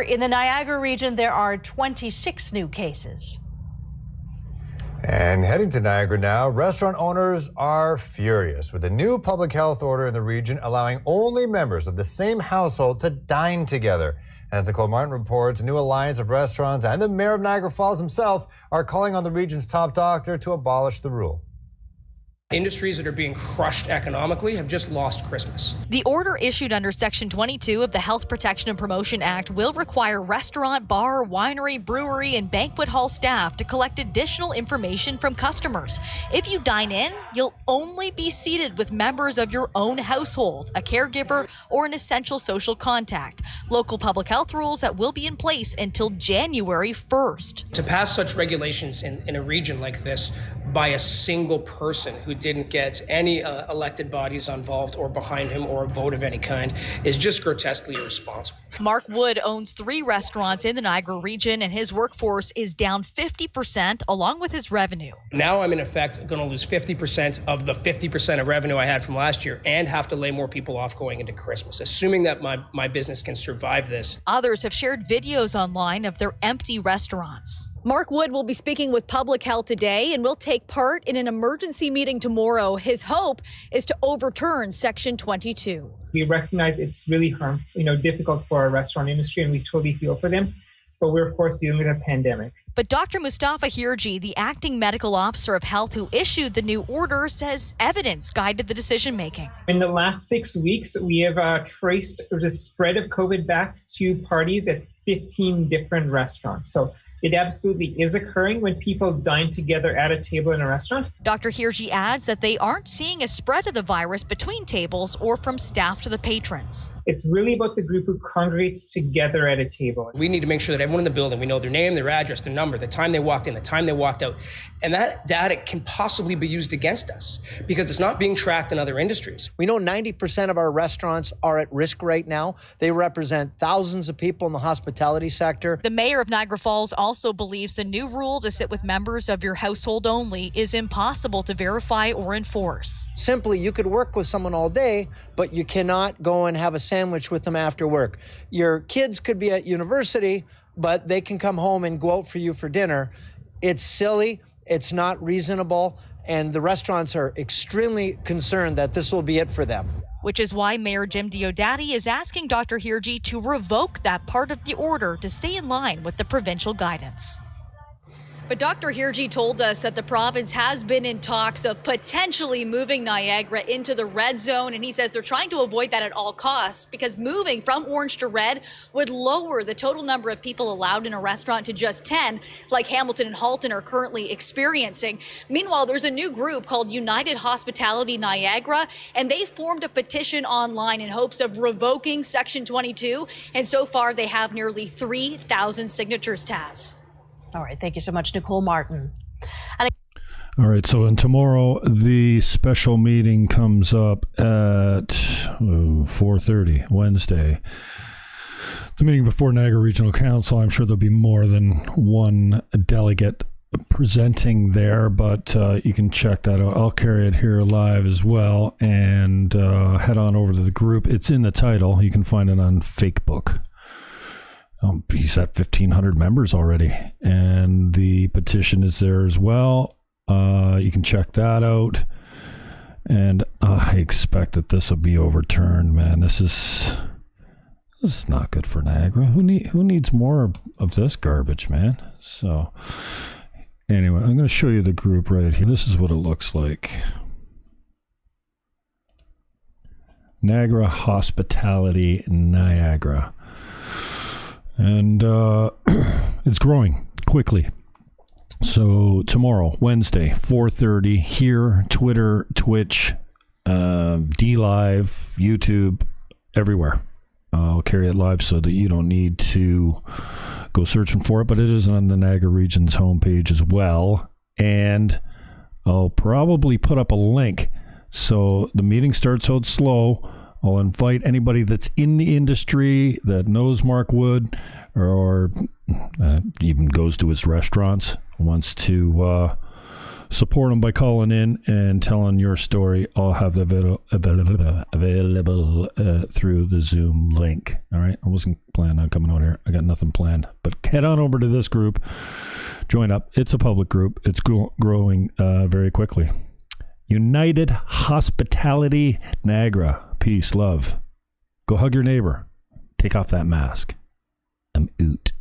However, in the Niagara region, there are 26 new cases. And heading to Niagara now, restaurant owners are furious with a new public health order in the region allowing only members of the same household to dine together. As Nicole Martin reports, a new alliance of restaurants and the mayor of Niagara Falls himself are calling on the region's top doctor to abolish the rule. Industries that are being crushed economically have just lost Christmas. The order issued under Section 22 of the Health Protection and Promotion Act will require restaurant, bar, winery, brewery, and banquet hall staff to collect additional information from customers. If you dine in, you'll only be seated with members of your own household, a caregiver, or an essential social contact. Local public health rules that will be in place until January 1st. To pass such regulations in a region like this by a single person who didn't get any elected bodies involved or behind him or a vote of any kind is just grotesquely irresponsible. Mark Wood owns 3 restaurants in the Niagara region, and his workforce is down 50% along with his revenue. Now I'm in effect going to lose 50% of the 50% of revenue I had from last year and have to lay more people off going into Christmas, assuming that my business can survive this. Others have shared videos online of their empty restaurants. Mark Wood will be speaking with Public Health today and will take part in an emergency meeting tomorrow. His hope is to overturn Section 22. We recognize it's really difficult for our restaurant industry, and we totally feel for them. But we're, of course, dealing with a pandemic. But Dr. Mustafa Hirji, the acting medical officer of health who issued the new order, says evidence guided the decision making. In the last 6 weeks, we have traced the spread of COVID back to parties at 15 different restaurants. So it absolutely is occurring when people dine together at a table in a restaurant. Dr. Hirji adds that they aren't seeing a spread of the virus between tables or from staff to the patrons. It's really about the group who congregates together at a table. We need to make sure that everyone in the building, we know their name, their address, their number, the time they walked in, the time they walked out. And that data can possibly be used against us because it's not being tracked in other industries. We know 90% of our restaurants are at risk right now. They represent thousands of people in the hospitality sector. The mayor of Niagara Falls also believes the new rule to sit with members of your household only is impossible to verify or enforce. Simply, you could work with someone all day, but you cannot go and have a sandwich with them after work. Your kids could be at university, but they can come home and go out for you for dinner. It's silly, it's not reasonable, and the restaurants are extremely concerned that this will be it for them. Which is why Mayor Jim Diodati is asking Dr. Hirji to revoke that part of the order to stay in line with the provincial guidance. But Dr. Hirji told us that the province has been in talks of potentially moving Niagara into the red zone, and he says they're trying to avoid that at all costs because moving from orange to red would lower the total number of people allowed in a restaurant to just 10, like Hamilton and Halton are currently experiencing. Meanwhile, there's a new group called United Hospitality Niagara, and they formed a petition online in hopes of revoking Section 22, and so far they have nearly 3,000 signatures, Taz. All right, thank you so much, Nicole Martin. All right, so tomorrow the special meeting comes up at 4:30 Wednesday. The meeting before Niagara Regional Council. I'm sure there'll be more than one delegate presenting there, but you can check that out. I'll carry it here live as well, and head on over to the group. It's in the title. You can find it on Facebook. He's at 1,500 members already, and the petition is there as well. You can check that out, and I expect that this will be overturned. Man, this is not good for Niagara. Who needs more of this garbage, man? So anyway, I'm going to show you the group right here. This is what it looks like. Niagara Hospitality Niagara. And it's growing quickly. So tomorrow, Wednesday, 4:30, here, Twitter, Twitch, DLive, YouTube, everywhere. I'll carry it live so that you don't need to go searching for it, but it is on the Niagara Region's homepage as well. And I'll probably put up a link. So the meeting starts out slow. I'll invite anybody that's in the industry that knows Mark Wood or even goes to his restaurants, wants to Support them by calling in and telling your story. I'll have the video available through the Zoom link. All right. I wasn't planning on coming out here. I got nothing planned. But head on over to this group. Join up. It's a public group. It's growing very quickly. United Hospitality Niagara. Peace, love. Go hug your neighbor. Take off that mask. I'm out.